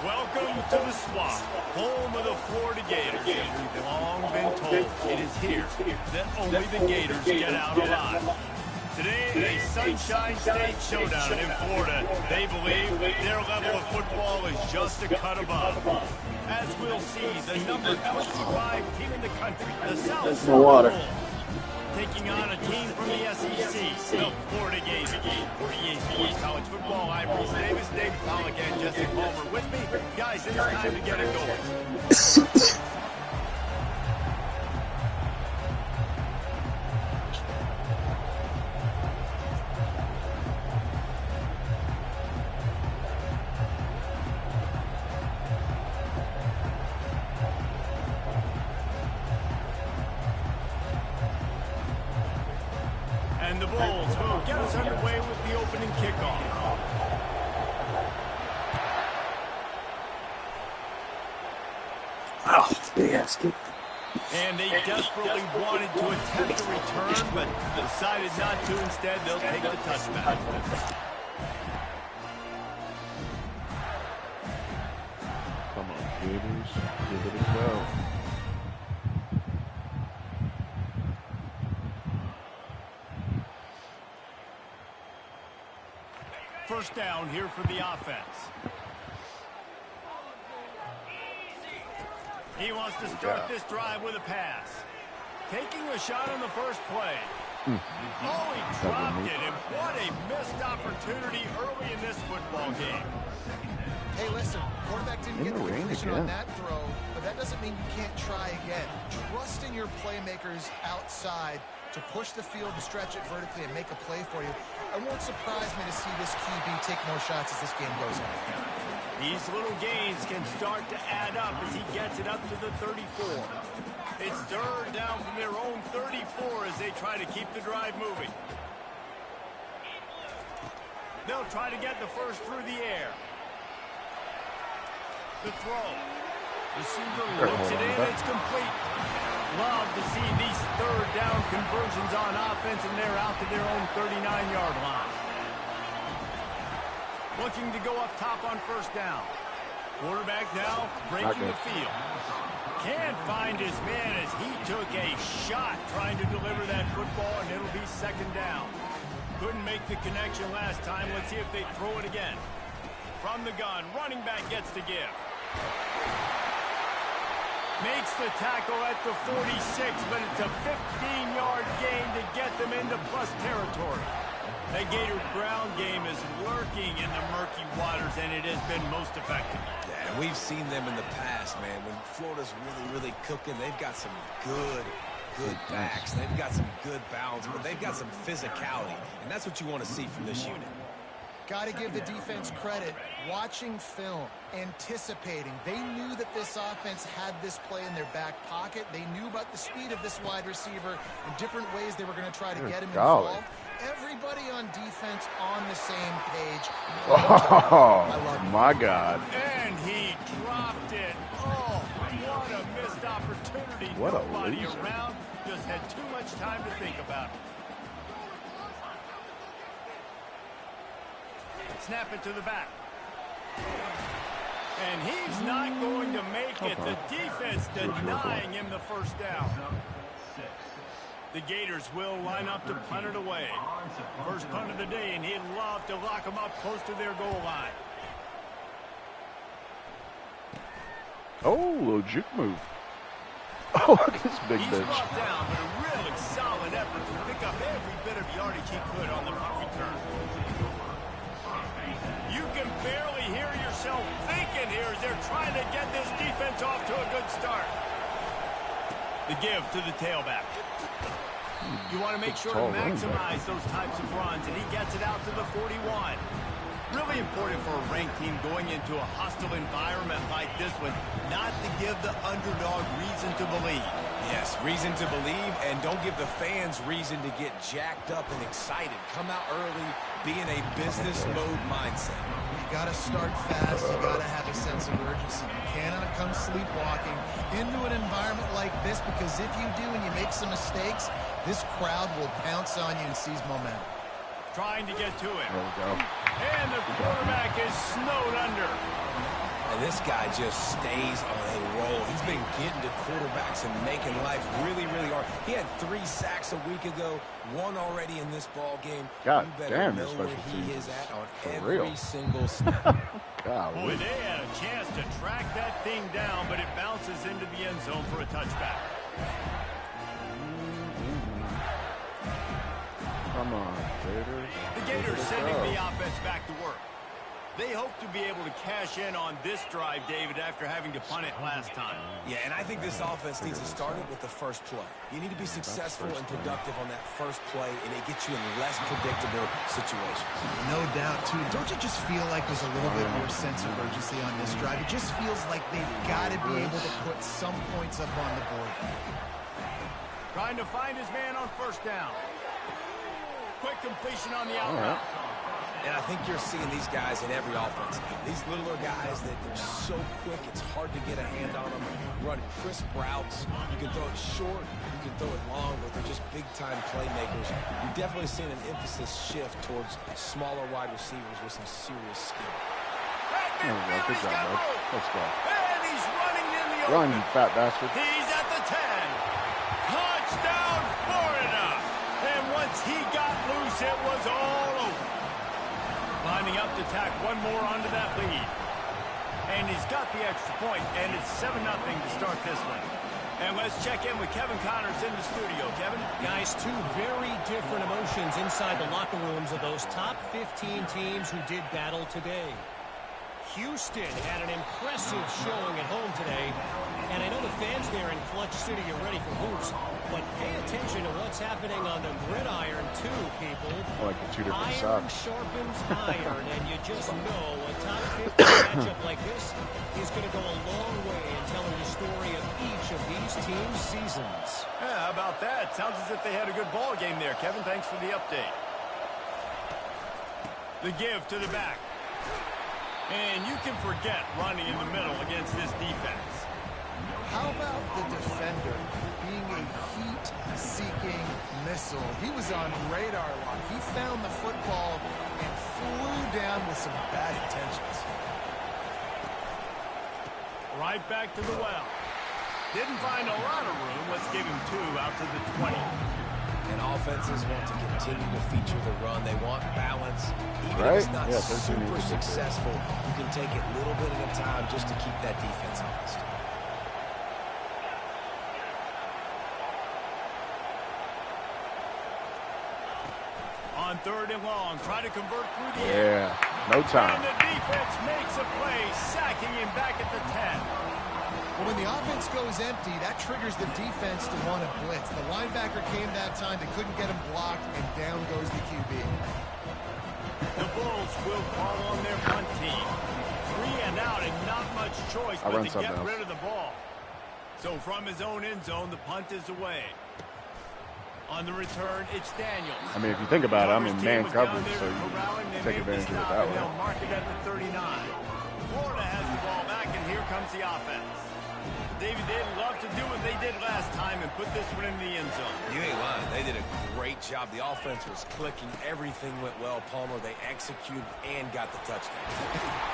Welcome to the Swamp, home of the Florida Gators. We've long been told it is here that only the Gators get out alive. Today, a Sunshine State showdown in Florida. They believe their level of football is just a cut above. As we'll see, the number 25 team in the country, the South Florida Bulls, taking on a team from the SEC, the Florida Gators. For EA Sports College Football, I'm Reese Davis, Dave Pollock, and Jesse Palmer with me. Guys, it's time to get it going. And the Bulls will get us underway with the opening kickoff. Oh, yes. And they desperately wanted to attempt a return, but decided not to. Instead, they'll take the touchback. Come on, Gators. Give it a go. First down here for the offense. He wants to start this drive with a pass. Taking a shot on the first play. Oh, he dropped it, and what a missed opportunity early in this football game. Hey, listen, quarterback didn't get the completion on that throw, but that doesn't mean you can't try again. Trust in your playmakers outside to push the field, to stretch it vertically, and make a play for you. It won't surprise me to see this QB take more shots as this game goes on. These little gains can start to add up as he gets it up to the 34. It's third down from their own 34 as they try to keep the drive moving. They'll try to get the first through the air. The throw. Receiver looks it in, it's complete. Love to see these third down conversions on offense, and they're out to their own 39-yard line. Looking to go up top on first down. Quarterback now breaking the field. Can't find his man as he took a shot trying to deliver that football, and it'll be second down. Couldn't make the connection last time. Let's see if they throw it again. From the gun, running back gets to give. Makes the tackle at the 46, but it's a 15-yard gain to get them into plus territory. That Gator ground game is lurking in the murky waters, and it has been most effective. Yeah, and we've seen them in the past, man. When Florida's really cooking, they've got some good backs. They've got some good balance, but they've got some physicality, and that's what you want to see from this unit. Got to give the defense credit. Watching film, anticipating. They knew that this offense had this play in their back pocket. They knew about the speed of this wide receiver and different ways they were going to try to get him involved. Everybody on defense on the same page. Oh, my God. And he dropped it. Oh, what a missed opportunity. What a Nobody loser. around. Just had too much time to think about it. Snap it to the back. And he's not going to make it. The defense denying him the first down. The Gators will line up to punt it away. First punt of the day, and he'd love to lock them up close to their goal line. Oh, little juke move. Oh, look at this big He's bitch. brought down, but a really solid effort to pick up every bit of yardage he could on the punt return. You can barely hear yourself thinking here as they're trying to get this defense off to a good start. The give to the tailback. You want to make sure to maximize those types of runs, and he gets it out to the 41. Really important for a ranked team going into a hostile environment like this one, not to give the underdog reason to believe. Yes, reason to believe, and don't give the fans reason to get jacked up and excited. Come out early, be in a business mode mindset. You got to start fast. You got to have a sense of urgency. You cannot come sleepwalking into an environment like this, because if you do and you make some mistakes, this crowd will pounce on you and seize momentum. Trying to get to it. There we go. And the quarterback is snowed under. And this guy just stays on a roll. He's been getting to quarterbacks and making life really, really hard. He had 3 sacks a week ago, 1 already in this ball game. God you better damn, know this where special he teams is at on for every real. single snap. Boy, they had a chance to track that thing down, but it bounces into the end zone for a touchback. Come on, Gators. The Gators sending the offense back to work. They hope to be able to cash in on this drive, David, after having to punt it last time. Yeah, and I think this offense needs to start it with the first play. You need to be successful and productive on that first play, and it gets you in less predictable situations. No doubt, too. Don't you just feel like there's a little bit more sense of urgency on this drive? It just feels like they've got to be able to put some points up on the board. Trying to find his man on first down. Quick completion on the out route. And I think you're seeing these guys in every offense now. These littler guys that they're so quick, it's hard to get a hand on them. Running crisp routes. You can throw it short, you can throw it long, but they're just big-time playmakers. You've definitely seen an emphasis shift towards smaller wide receivers with some serious skill. There we go. Good job, bud. Let's go. And he's running in the Run, open. you fat bastard. He's at the 10. Touchdown, Florida. And once he got loose, it was all over. Lining up to tack one more onto that lead. And he's got the extra point, and it's 7-0 to start this one. And let's check in with Kevin Connors in the studio. Kevin? Guys, 2 very different emotions inside the locker rooms of those top 15 teams who did battle today. Houston had an impressive showing at home today, and I know the fans there in Clutch City are ready for hoops, but pay attention to what's happening on the gridiron too, people. Like the 2 different Iron socks. sharpens iron, and you just know a top 50 matchup like this is going to go a long way in telling the story of each of these teams' seasons. Yeah, how about that? Sounds as if they had a good ball game there, Kevin. Thanks for the update. The give to the back. And you can forget running in the middle against this defense. How about the defender being a heat-seeking missile? He was on radar lock. He found the football and flew down with some bad intentions. Right back to the well. Didn't find a lot of room. Let's give him 2 out to the 20. And offenses want to continue to feature the run. They want balance. Even Right? if it's not Yeah, super successful, you can take it a little bit at a time just to keep that defense honest. On 3rd and long, try to convert through the air. Yeah, no time. And the defense makes a play, sacking him back at the 10. Well, when the offense goes empty, that triggers the defense to want to blitz. The linebacker came that time. They couldn't get him blocked, and down goes the QB. The Bulls will call on their punt team. 3 and out and not much choice but to get rid of the ball. So from his own end zone, the punt is away. On the return, it's Daniels. I mean, if you think about it, I'm in man coverage, so you take advantage of it that way. They'll mark it at the 39. Florida has the ball back, and here comes the offense. David, they'd love to do what they did last time and put this one in the end zone. You ain't lying. They did a great job. The offense was clicking. Everything went well. Palmer, they executed and got the touchdown.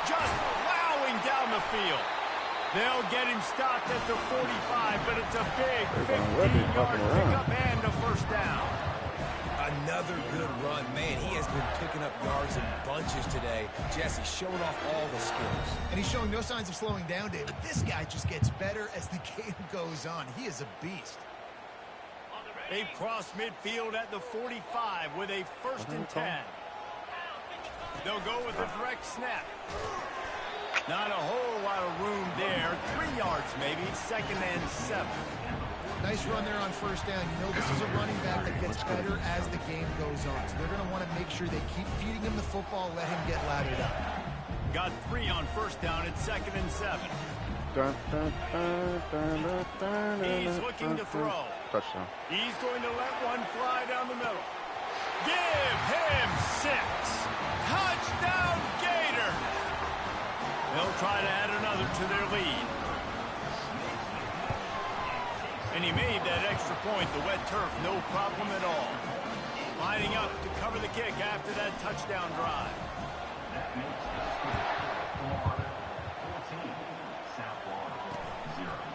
Just plowing down the field. They'll get him stopped at the 45, but it's a big 15-yard pickup and a first down. Another good run. Man, he has been picking up yards in bunches today. Jesse showing off all the skills. And he's showing no signs of slowing down, David. This guy just gets better as the game goes on. He is a beast. They've crossed midfield at the 45 with a 1st and 10. They'll go with a direct snap. Not a whole lot of room there. 3 yards maybe. 2nd and 7. Nice run there on first down. You know this is a running back that gets better as the game goes on. So they're going to want to make sure they keep feeding him the football, let him get lathered up. Got 3 on first down. It's 2nd and 7. He's looking to throw. Touchdown. He's going to let one fly down the middle. Give him 6. Touchdown, Gator. They'll try to add another to their lead. And he made that extra point. The wet turf, no problem at all. Lining up to cover the kick after that touchdown drive.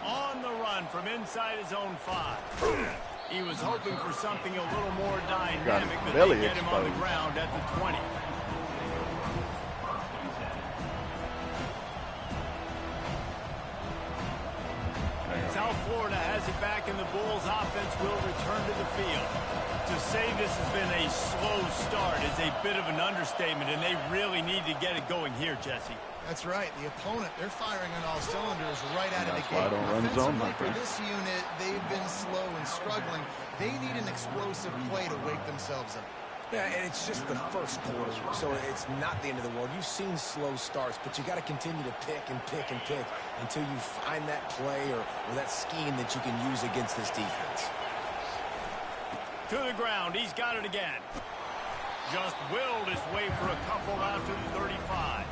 On the run from inside his own 5. He was hoping for something a little more dynamic, but they get him on the ground at the 20. South Florida has it back, and the Bulls offense will return to the field. To say this has been a slow start is a bit of an understatement, and they really need to get it going here, Jesse. That's right. The opponent, they're firing on all cylinders right out of the gate. Offensively, for this unit, they've been slow and struggling. They need an explosive play to wake themselves up. Yeah, and it's just the first quarter, so it's not the end of the world. You've seen slow starts, but you got to continue to pick and pick and pick until you find that play or that scheme that you can use against this defense. To the ground, he's got it again. Just willed his way for a couple out to the 35.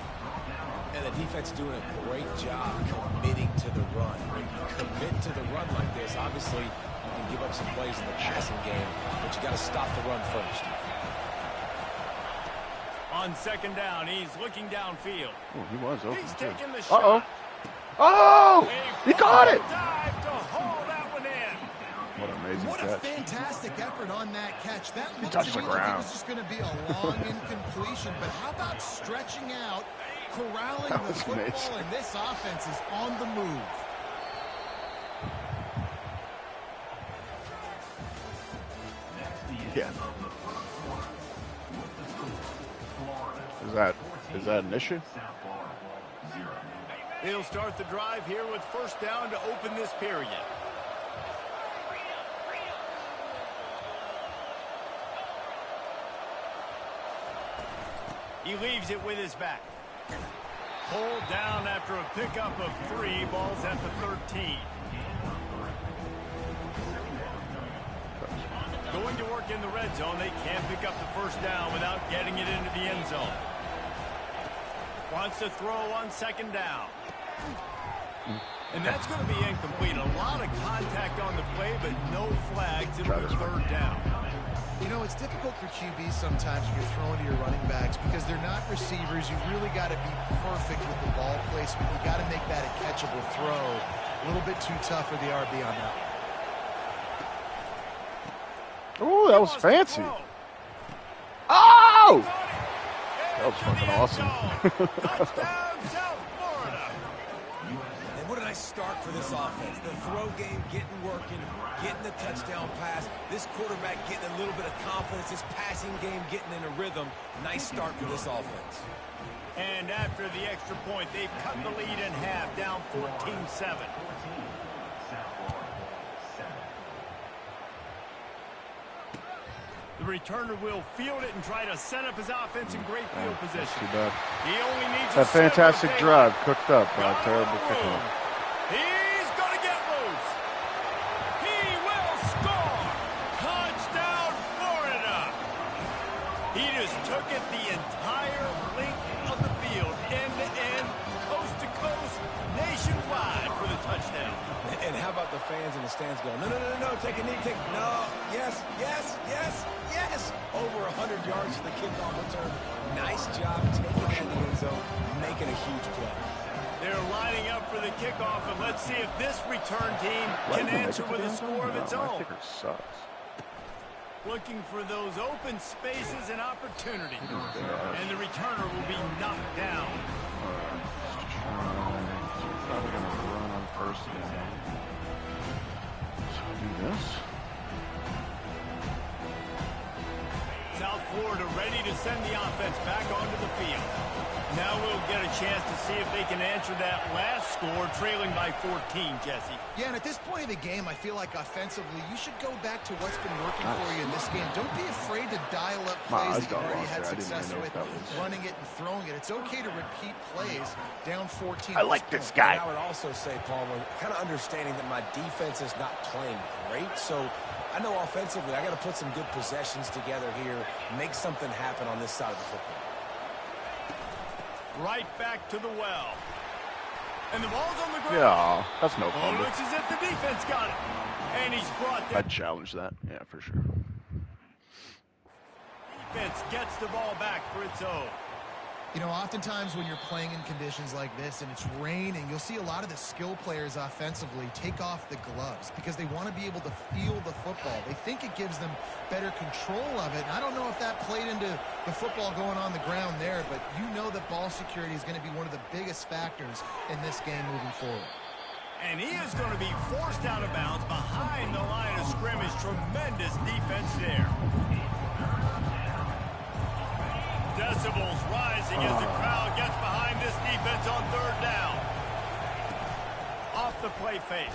And the defense doing a great job committing to the run. When you commit to the run like this, obviously you can give up some plays in the passing game, but you got to stop the run first. On second down, he's looking downfield. Oh, he was open. He's taking the shot. Oh! He caught it! Dive to haul that one in. What an amazing What catch. a fantastic effort on that catch. That looked touched to the me like it ground. was just going to be a long incompletion, but how about stretching out, corralling the football, amazing. and this offense is on the move. Yeah. Is that an issue? He'll start the drive here with first down to open this period. He leaves it with his back. Pulled down after a pickup of 3. Ball's at the 13. Going to work in the red zone. They can't pick up the first down without getting it into the end zone. Wants to throw on second down. And that's going to be incomplete. A lot of contact on the play, but no flags. It'll be third down. You know, it's difficult for QB sometimes when you're throwing to your running backs because they're not receivers. You really got to be perfect with the ball placement. You got to make that a catchable throw. A little bit too tough for the RB on that. Oh, that was fancy. Oh! That was fucking awesome. Touchdown, South Florida. And what a nice start for this offense. The throw game getting working, getting the touchdown pass. This quarterback getting a little bit of confidence. This passing game getting in a rhythm. Nice start for this offense. And after the extra point, they've cut the lead in half, down 14-7. The returner will field it and try to set up his offense in great field position. Too bad. He only needs That fantastic drive cooked up by a terrible kickoff. He's going to get loose. He will score. Touchdown, Florida. He just took it the entire length of the field, end to end, coast to coast, nationwide for the touchdown. And how about the fans in the stands going, no, no, no, no, take a knee, no, yes, yes, yes, yes. Over 100 yards to the kickoff return. Nice job taking it in the end zone, making a huge play. They're lining up for the kickoff, and let's see if this return team can answer with a score of its own. My kicker sucks. Looking for those open spaces and opportunities. And the returner will be knocked down. Probably going to run on first down. Do this. South Florida ready to send the offense back onto the field. Now we'll get a chance to see if they can answer that last score, trailing by 14, Jesse. Yeah, and at this point of the game, I feel like offensively, you should go back to what's been working for you in this game. Don't be afraid to dial up plays that you've already had success with, running it and throwing it. It's okay to repeat plays down 14. I like this guy. And I would also say, Palmer, kind of understanding that my defense is not playing great, so I know offensively I got to put some good possessions together here, make something happen on this side of the football. Right back to the well. And the ball's on the ground. Yeah, that's no fun. Looks as if the defense got it. And he's brought that. I'd challenge that. Yeah, for sure. Defense gets the ball back for its own. You know, oftentimes when you're playing in conditions like this and it's raining, you'll see a lot of the skill players offensively take off the gloves because they want to be able to feel the football. They think it gives them better control of it. And I don't know if that played into the football going on the ground there, but you know that ball security is going to be one of the biggest factors in this game moving forward. And he is going to be forced out of bounds behind the line of scrimmage. Tremendous defense there. Decibels rising as the crowd gets behind this defense on third down. Off the play fake.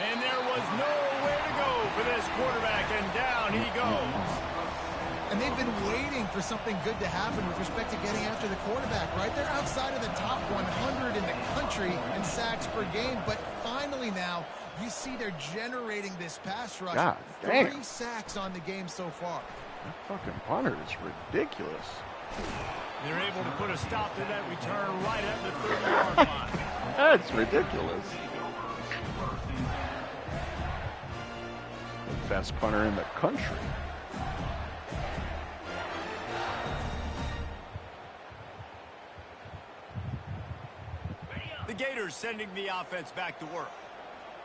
And there was nowhere to go for this quarterback, and down he goes. And they've been waiting for something good to happen with respect to getting after the quarterback, right? They're outside of the top 100 in the country in sacks per game, but finally now you see they're generating this pass rush. God damn. 3 sacks on the game so far. That fucking punter is ridiculous. They're able to put a stop to that return right at the 30-yard line. That's ridiculous. The best punter in the country. The Gators sending the offense back to work.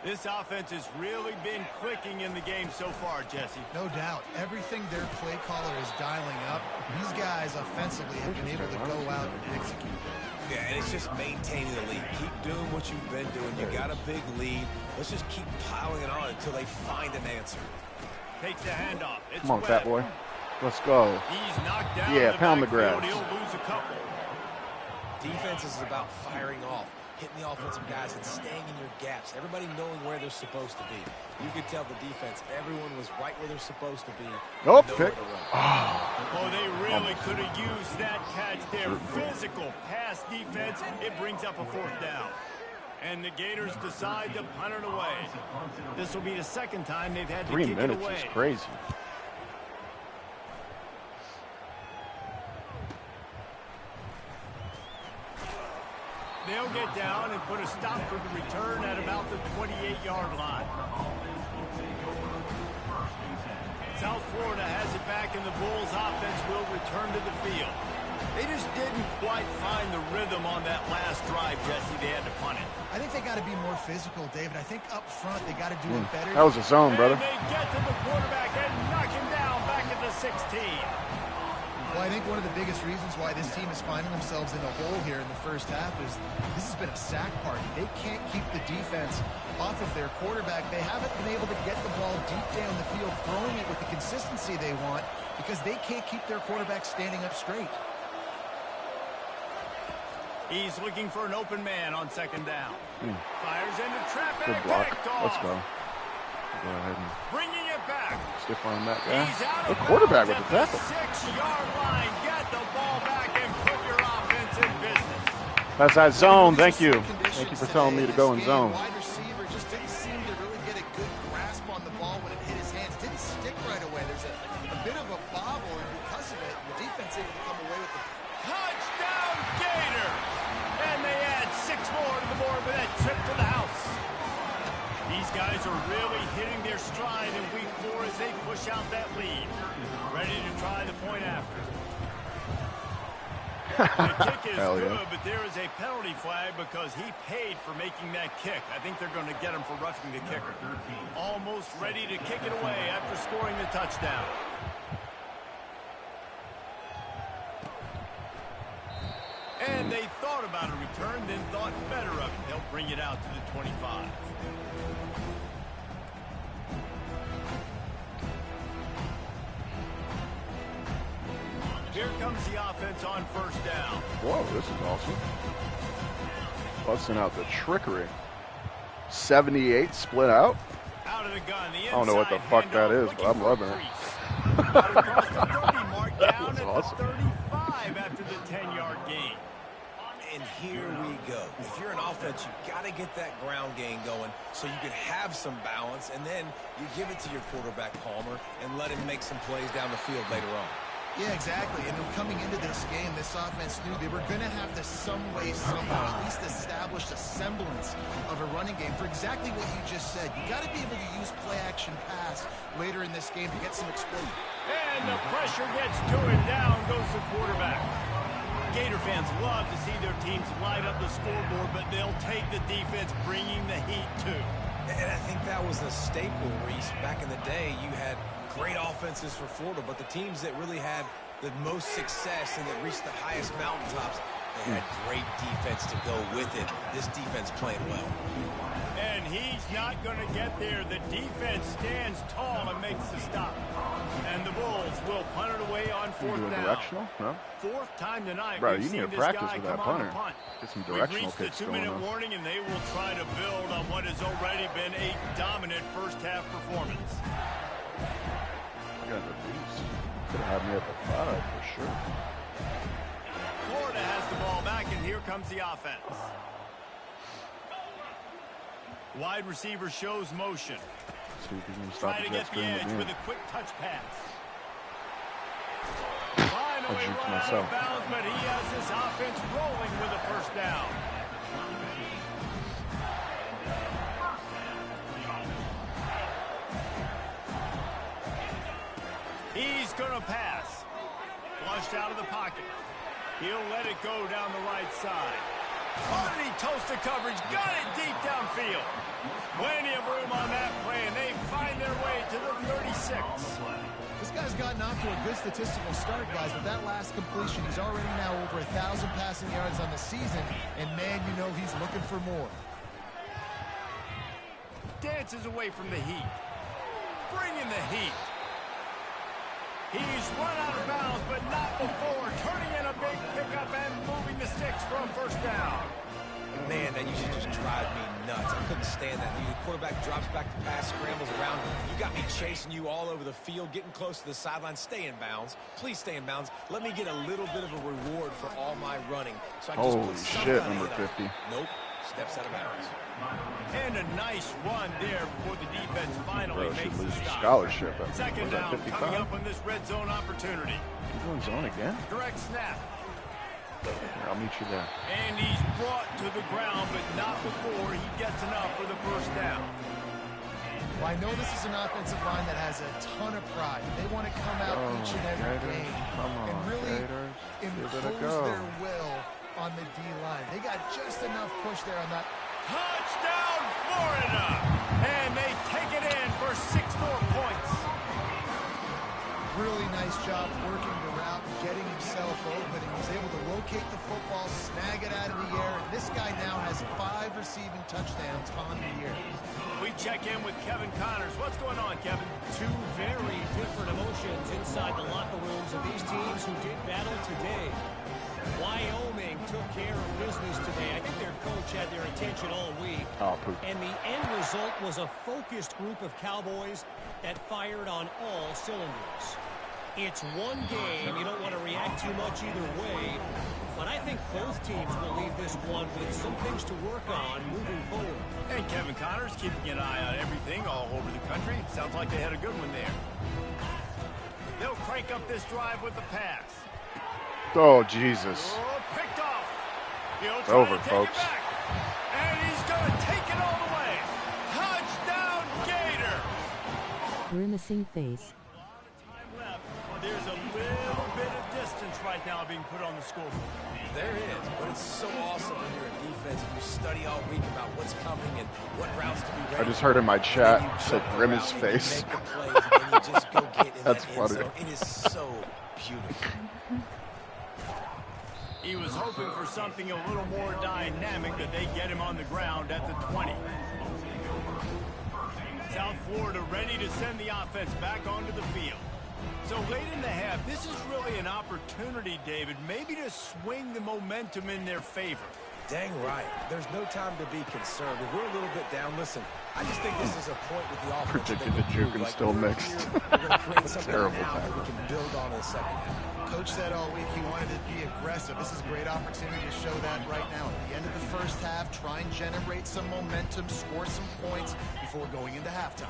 This offense has really been clicking in the game so far, Jesse. No doubt. Everything their play caller is dialing up, these guys offensively have been able to go out and execute. Yeah, and it's just maintaining the lead. Keep doing what you've been doing. You got a big lead. Let's just keep piling it on until they find an answer. Takes the handoff. It's Come on, Webb. fat boy. Let's go. He's knocked down. Yeah, the pound the backfield. grass. He'll lose a couple. Defense is about firing off, hitting the offensive guys and staying in your gaps. Everybody knowing where they're supposed to be. You could tell the defense, everyone was right where they're supposed to be. Nope, Nowhere pick. to run. Oh, they really could have used that catch there. Physical pass defense. It brings up a 4th down. And the Gators decide to punt it away. This will be the second time they've had to 3 kick it minutes away. is crazy. They'll get down and put a stop for the return at about the 28-yard line. South Florida has it back, and the Bulls offense will return to the field. They just didn't quite find the rhythm on that last drive, Jesse. They had to punt it. I think they got to be more physical, David. I think up front they got to do it better. That was a zone, brother. And they get to the quarterback and knock him down back at the 16. Well, I think one of the biggest reasons why this team is finding themselves in a hole here in the first half is this has been a sack party. They can't keep the defense off of their quarterback. They haven't been able to get the ball deep down the field, throwing it with the consistency they want because they can't keep their quarterback standing up straight. He's looking for an open man on 2nd down. Fires into traffic. Good block. Picked off. Let's go. Go ahead and Bringing it back. stiff arm that guy. He's out The of quarterback with bounds the at tackle. 6-yard line. Get the ball back and put your offense in business. That's that zone. Thank you. Conditions Thank you for telling me to today go in in this game, zone. Wide receiver just didn't seem to really get a good grasp on the ball when it hit his hands. Didn't stick right away. There's a bit of a bobble, and because of it, the defense able to come away with the Touchdown, Gator. And they add 6 more to the board with that trip to the house. These guys are really hitting their stride in week 4 as they push out that lead. Ready to try the point after. The kick is Hell good, yeah. but there is a penalty flag because he paid for making that kick. I think they're going to get him for roughing the kicker. Almost ready to kick it away after scoring the touchdown. And they thought about a return, then thought better of it. They'll bring it out to the 25. Here comes the offense on 1st down. Whoa, this is awesome. Busting out the trickery. 78 split out. Out of the gun, the inside. I don't know what the fuck that handoff, is, but looking I'm for a loving it. crease. Out across the 30 mark, That down was at awesome. the 35 after the 10-yard gain. And here we go. If you're an offense, you got to get that ground game going so you can have some balance, and then you give it to your quarterback, Palmer, and let him make some plays down the field later on. Yeah, exactly. And then coming into this game, this offense knew they were going to have to some way, somehow, at least establish a semblance of a running game for exactly what you just said. You got to be able to use play-action pass later in this game to get some exposure. And the pressure gets to him. Down goes the quarterback. Gator fans love to see their teams light up the scoreboard, but they'll take the defense bringing the heat too. And I think that was a staple, Reese. Back in the day, you had great offenses for Florida, but the teams that really had the most success and that reached the highest mountaintops, they had great defense to go with it. This defense playing well. And he's not going to get there. The defense stands tall and makes the stop. And the Bulls will punt it away on fourth down. Directional? No? Fourth time tonight. Bro, we've you need seen to this practice guy with that come on the punter. punt. Get some We've directional reached the kicks going 2-minute on. warning, and they will try to build on what has already been a dominant first-half performance. You guys are beasts. Could have had me at the 5 for sure. Florida has the ball back, and here comes the offense. Wide receiver shows motion. See if he can stop Trying to the jet get the stream edge again. with a quick touch pass. I'll Finally juke run out myself. of bounds, but he has this offense rolling with a first down. He's going to pass. Flushed out of the pocket. He'll let it go down the right side. Underneath toasted coverage, got it deep downfield. Plenty of room on that play, and they find their way to the 36. This guy's gotten off to a good statistical start, guys. With that last completion, he's already now over 1,000 passing yards on the season, and man, you know he's looking for more. Dances away from the heat. Bringing the heat. He's run out of bounds, but not before. Turning in a big pickup and moving the sticks for a first down. Man, that used to just drive me nuts. I couldn't stand that. The quarterback drops back to pass, scrambles around. You got me chasing you all over the field, getting close to the sideline. Stay in bounds. Please stay in bounds. Let me get a little bit of a reward for all my running. So I just Holy put some shit, kind of number hit on 50. it. Nope. Steps out of bounds. And a nice run there before the defense finally Bro, should makes the lose your stop. scholarship. Second Was that down 55? coming up on this red zone opportunity. He's going zone again? Direct snap. Here, I'll meet you there. And he's brought to the ground, but not before he gets enough for the first down. Well, I know this is an offensive line that has a ton of pride. They want to come out each and every Gators, game come on, and really Gators, give it a impose go. their will on the D-line. They got just enough push there on that. Touchdown, Florida! And they take it in for 6 more points. Really nice job working the route, getting himself open. He was able to locate the football, snag it out of the air. And this guy now has 5 receiving touchdowns on the year. We check in with Kevin Connors. What's going on, Kevin? Two very different emotions inside the locker rooms of these teams who did battle today. Wyoming took care of business today. I think their coach had their attention all week. Oh, poop. And the end result was a focused group of Cowboys that fired on all cylinders. It's one game. You don't want to react too much either way. But I think both teams will leave this one with some things to work on moving forward. And Kevin Connors keeping an eye on everything all over the country. Sounds like they had a good one there. They'll crank up this drive with the pass. Oh, Jesus. Oh, picked off. He'll It's try over, to take folks. it back. And he's going to take it all the way. Touchdown, Gator. Grimacing face. Time left. There's a little bit of distance right now being put on the scoreboard. There is, but it's so awesome when you're in defense and you study all week about what's coming and what routes to be ready. I just heard in my chat, And then you said jump Grimace around and you face. make the plays, and then you just go get in That's that funny. end zone. It is so beautiful. He was hoping for something a little more dynamic, that they get him on the ground at the 20. South Florida ready to send the offense back onto the field. So late in the half, this is really an opportunity, David, maybe to swing the momentum in their favor. Dang right. There's no time to be concerned. If we're a little bit down, listen, I just think this is a point with the offense. Predicted that the they can juke prove, and like, still we're mixed. here, we're going to create something Terrible now that tackle. we can build on in the second half. Coach said all week he wanted to be aggressive. This is a great opportunity to show that right now. At the end of the first half, try and generate some momentum, score some points before going into halftime.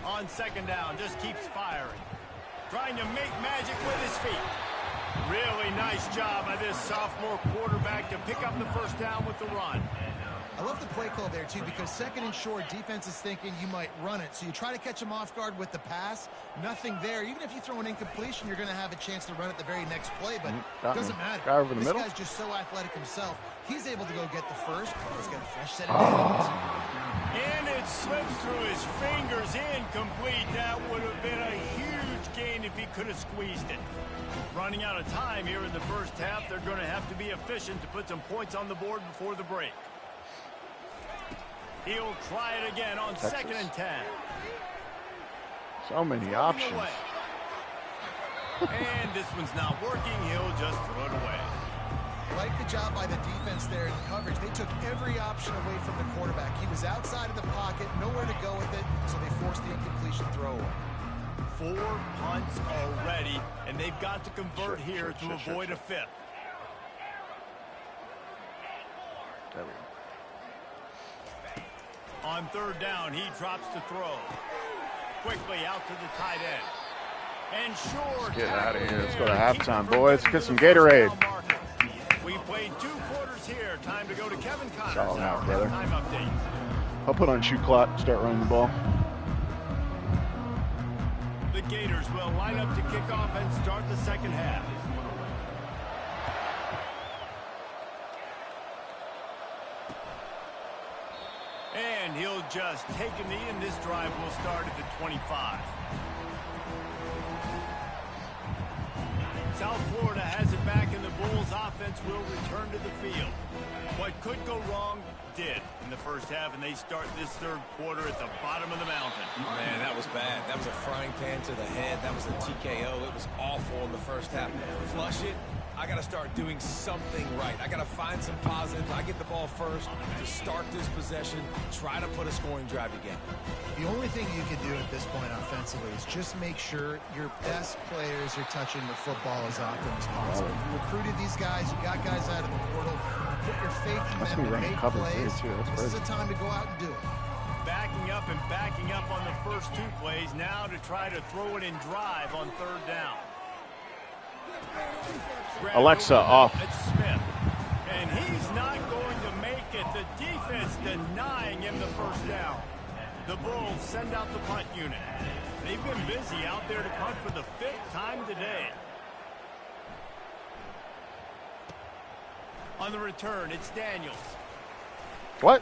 On second down, just keeps firing. Trying to make magic with his feet. Really nice job by this sophomore quarterback to pick up the first down with the run. I love the play call there, too, because second and short, defense is thinking you might run it. So you try to catch them off guard with the pass. Nothing there. Even if you throw an incompletion, you're going to have a chance to run it the very next play, but it doesn't matter. Guy over the this middle. guy's just so athletic himself. He's able to go get the first. He's got a fresh set of hands. And it slips through his fingers, incomplete. That would have been a huge gain if he could have squeezed it. Running out of time here in the first half, they're going to have to be efficient to put some points on the board before the break. He'll try it again on Texas. 2nd and 10. So many options. And this one's not working. He'll just throw it away. Like the job by the defense there in coverage. They took every option away from the quarterback. He was outside of the pocket, nowhere to go with it, so they forced the incompletion throw. 4 punts already, and they've got to convert here to avoid a fifth. There we go. On 3rd down, he drops the throw. Quickly out to the tight end. And sure, Get out of here. Let's go to halftime, boys. Get some Gatorade. We played 2 quarters here. Time to go to Kevin Connors. all out, brother. Time update. I'll put on shoe clock, start running the ball. The Gators will line up to kick off and start the second half. And he'll just take a knee, and this drive will start at the 25. South Florida has it back, and the Bulls offense will return to the field. What could go wrong did in the first half, and they start this 3rd quarter at the bottom of the mountain. Man, that was bad. That was a frying pan to the head. That was a TKO. It was awful in the first half. Flush it. I got to start doing something right. I got to find some positives. I get the ball first to start this possession, try to put a scoring drive together. The only thing you can do at this point offensively is just make sure your best players are touching the football as often as possible. You recruited these guys. You got guys out of the portal. You put your faith in them to make plays. This is a time to go out and do it. Backing up and backing up on the first 2 plays, now to try to throw it in drive on 3rd down. Alexa, off. It's Smith. And he's not going to make it. The defense denying him the first down. The Bulls send out the punt unit. They've been busy out there to punt for the 5th time today. On the return, it's Daniels. What?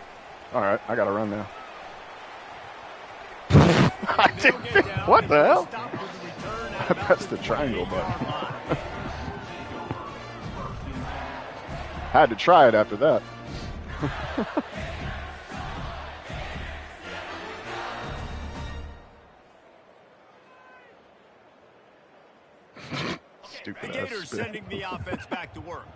All right, I got to run now. What the hell? I pressed the triangle button. Had to try it after that. Stupid The Gators ass spin. sending the offense back to work.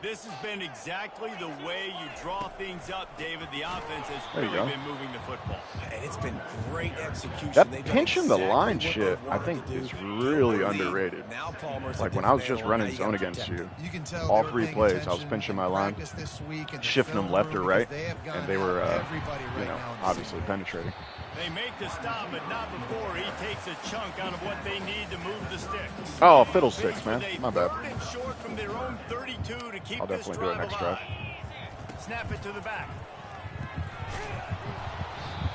This has been exactly the way you draw things up, David. The offense has really been moving the football. And it's been great execution. That They've pinch in the exactly line what they shit, I wanted think, to do. is really underrated. Now Palmer's Like a when I was different just animal. running Now you zone gotta against protect you, You can tell all they were 3 paying plays, I was attention pinching my in line, practice this week in the shifting them film left or room right, because they have and gone they were, everybody right you know, now in the obviously season. penetrating. They make the stop, but not before he takes a chunk out of what they need to move the sticks. Oh, fiddlesticks, man. My bad. 3rd and short from their own 32 to keep I'll this definitely do it drive next alive. drive. Snap it to the back.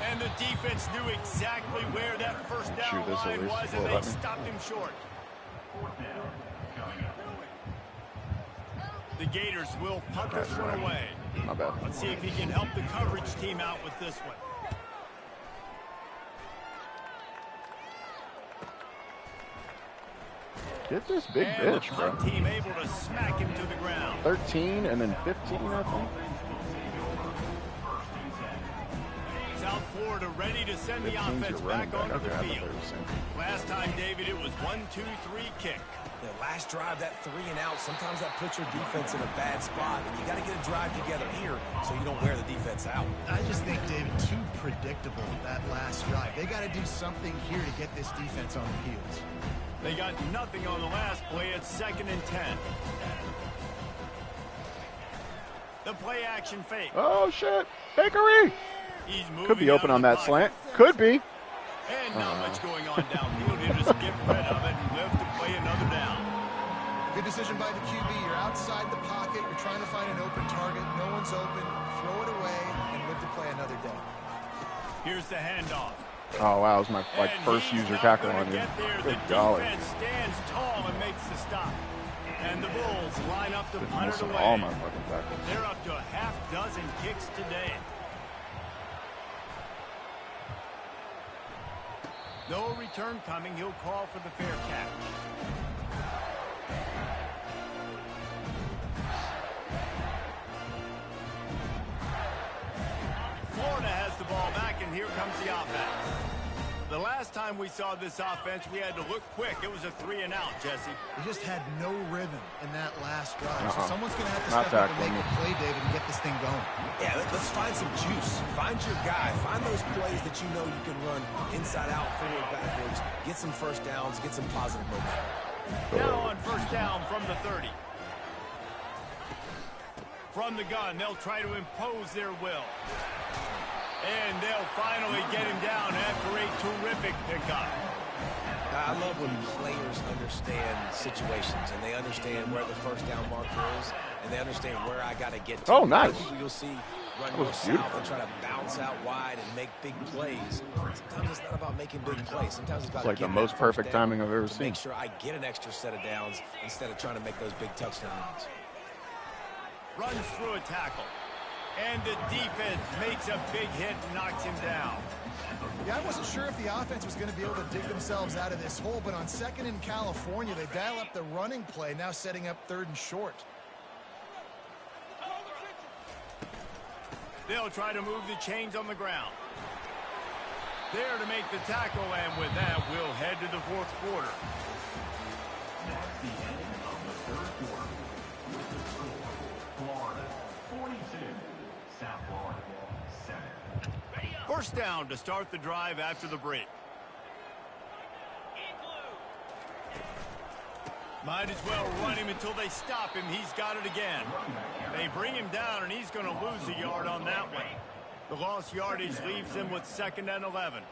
And the defense knew exactly where that first down Shoot this at line least. was, Will and it they let me? stopped him short. The Gators will punt this one away. My bad. Let's see if he can help the coverage team out with this one. Get this big And bitch, the bro. punt team able to smack him to the ground. 13 and then 15, I think. South Florida ready to send the 15's your offense running back back. onto Okay, the I thought field. they were saying. Last time, David, it was 1-2-3 kick. The last drive, that 3 and out, sometimes that puts your defense in a bad spot, and you got to get a drive together here so you don't wear the defense out. I just think, David, too predictable that last drive. They got to do something here to get this defense on the heels. They got nothing on the last play. It's 2nd and 10. The play action fake. Oh, shit. Bakery. He's moving Could be out open of on the that pocket. slant. Could be. And not much going on downfield. He'll just get rid of it and live to play another down. Good decision by the QB. You're outside the pocket. You're trying to find an open target. No one's open. Throw it away and live to play another day. Here's the handoff. Oh, wow. It was my first user tackle on you. Good golly. The defense stands tall and makes the stop. And the Bulls line up to punt it away. All my fucking tackles. They're up to a half dozen kicks today. No return coming. He'll call for the fair catch. Florida has the ball back, and here comes the offense. The last time we saw this offense, we had to look quick. It was a 3-and-out, Jesse. They just had no rhythm in that last drive. So someone's going to have to Not step up and tackling make a play, David, and get this thing going. Yeah, let's find some juice. Find your guy. Find those plays that you know you can run inside out, forward, backwards. Get some first downs. Get some positive momentum. Now on first down from the 30. From the gun, they'll try to impose their will. And they'll finally get him down after a terrific pickup. I love when players understand situations and they understand where the first down marker is and they understand where I got to get to. Oh, nice. You'll see run north south and try to bounce out wide and make big plays. Sometimes it's not about making big plays. Sometimes it's about like the most perfect timing I've ever seen. Make sure I get an extra set of downs instead of trying to make those big touchdown runs. Runs through a tackle. And the defense makes a big hit and knocks him down. Yeah, I wasn't sure if the offense was going to be able to dig themselves out of this hole, but on second in California, they dial up the running play, now setting up 3rd and short. They'll try to move the chains on the ground. There to make the tackle, and with that, we'll head to the 4th quarter. That's the end of the 3rd quarter. With the score, Florida 42, South Florida 7. First down to start the drive after the break. Might as well run him until they stop him. He's got it again. They bring him down, and he's going to lose a yard on that one. The lost yardage leaves him with 2nd and 11.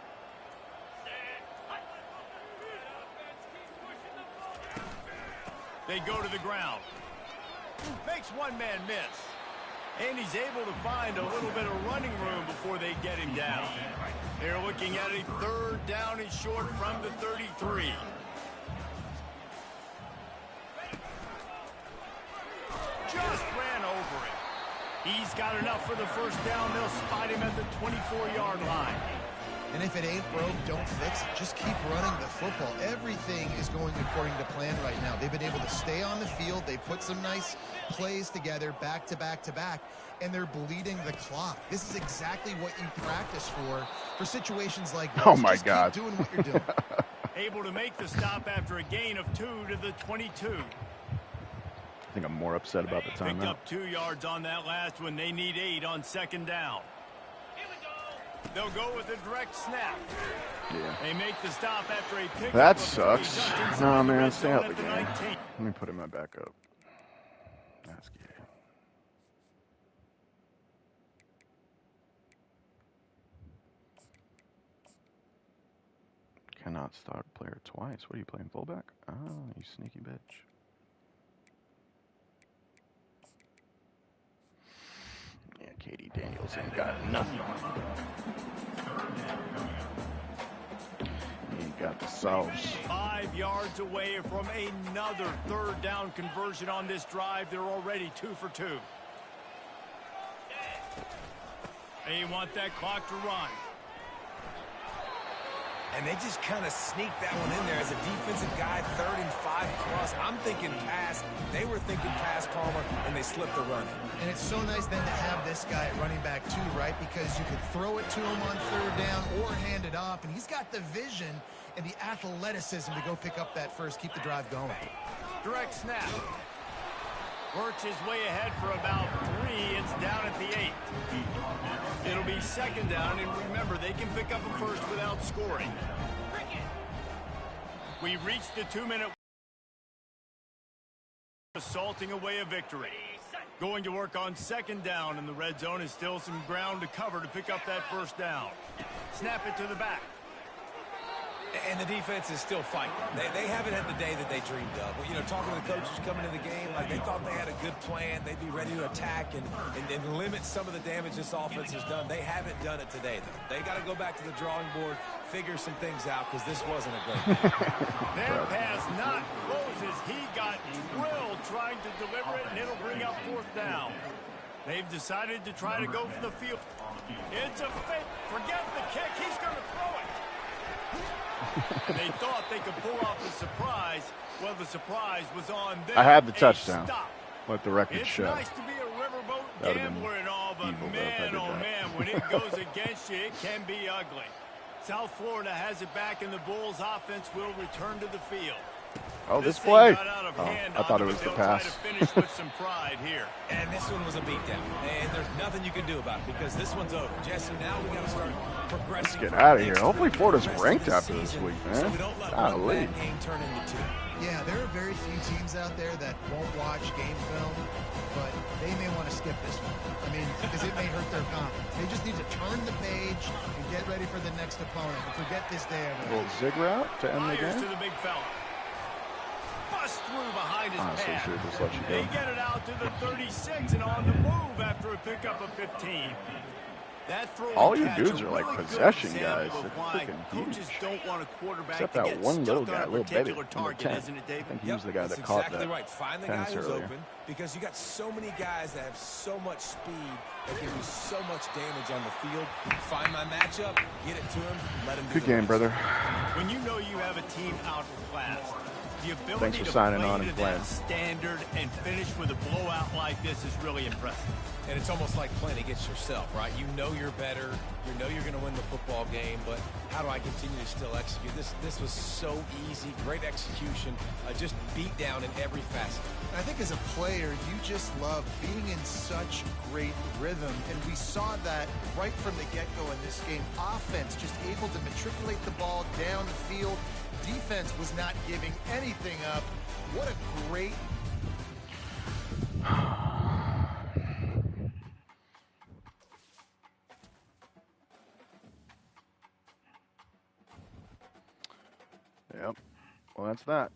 They go to the ground. Makes one man miss. And he's able to find a little bit of running room before they get him down. They're looking at a 3rd down and short from the 33. Just ran over it. He's got enough for the first down. They'll spot him at the 24-yard line. And if it ain't broke, don't fix it. Just keep running the football. Everything is going according to plan right now. They've been able to stay on the field. They put some nice plays together back to back to back, and they're bleeding the clock. This is exactly what you practice for situations like this. Oh, my Just God. keep doing what you're doing. Able to make the stop after a gain of 2 to the 22. I think I'm more upset about the Picked timeout. up 2 yards on that last one. They need 8 on 2nd down. They'll go with a direct snap. Yeah. They make the stop after a pick. That sucks. No, man, stay out the game. Let me put him back up. That's good. Cannot stock player twice. What are you playing, fullback? Oh, you sneaky bitch. Yeah, Katie Daniels ain't got nothing. He ain't got the sauce. 5 yards away from another 3rd down conversion on this drive. They're already 2 for 2. They want that clock to run. And they just kind of sneaked that one in there as a defensive guy, 3rd and 5 plus. I'm thinking pass. They were thinking pass, Palmer, and they slipped the run. And it's so nice then to have this guy at running back too, right? Because you could throw it to him on 3rd down or hand it off, and he's got the vision and the athleticism to go pick up that first, keep the drive going. Direct snap. Works his way ahead for about 3. It's down at the 8. It'll be 2nd down, and remember, they can pick up a first without scoring. We've reached the 2-minute. Assaulting away a victory. Going to work on 2nd down, and the red zone is still some ground to cover to pick up that first down. Snap it to the back. And the defense is still fighting. They haven't had the day that they dreamed of. Well, you know, talking to the coaches coming into the game, like they thought they had a good plan. They'd be ready to attack and limit some of the damage this offense has done. They haven't done it today, though. They got to go back to the drawing board, figure some things out, because this wasn't a great game. Their pass not close as he got drilled trying to deliver it, and it'll bring up 4th down. They've decided to try to go for the field. It's a fake. Forget the kick. He's going to throw it. And they thought they could pull off the surprise. Well, the surprise was on them. I had the A touchdown. stop. Let the record It's show. nice to be a riverboat That would've been gambler and all, but evil, though, if I man, did oh that. man, when it goes against you, it can be ugly. South Florida has it back, and the Bulls offense will return to the field. Oh, this thing play. got out of Oh, hand I thought on it them, was but the they'll try pass. to finish with some pride here. And this one was a beatdown. And there's nothing you can do about it because this one's over. Jesse, now we got to start progressing. Let's get out of here. Hopefully Florida's ranked after this season, week, so man. we don't let Golly. one bad game turn into 2. Yeah, there are very few teams out there that won't watch game film, but they may want to skip this one. I mean, because it may hurt their confidence. They just need to turn the page and get ready for the next opponent and forget this day A ever. little zig route to end the Fires to game. the big fella. Bust through behind his Honestly, pad. should have just let you They go. get it out to the 36 and on the move after a pickup of 15. That throw All and your catch, dudes a are like really good possession example guys. of They're why freaking coaches huge. don't want a quarterback Except to that get one little stuck on guy, a little Betty, particular number target, 10. isn't it, I David? think he was the guy That's that caught exactly that right. Find the guy pass who's earlier. open because you got so many guys that have so much speed that can do so much damage on the field. Find my matchup, get it to him, let him do Good the game, rest. brother. When you know you have a team outclassed, the ability Thanks for to signing play on to and that playing. standard and finish with a blowout like this is really impressive. And it's almost like playing against yourself, right? You know you're better. You know you're going to win the football game, but how do I continue to still execute? This was so easy. Great execution. Just beat down in every facet. I think as a player, you just love being in such great rhythm, and we saw that right from the get-go in this game. Offense just able to matriculate the ball down the field. Defense was not giving anything up. What a great... Yep. Well, that's that.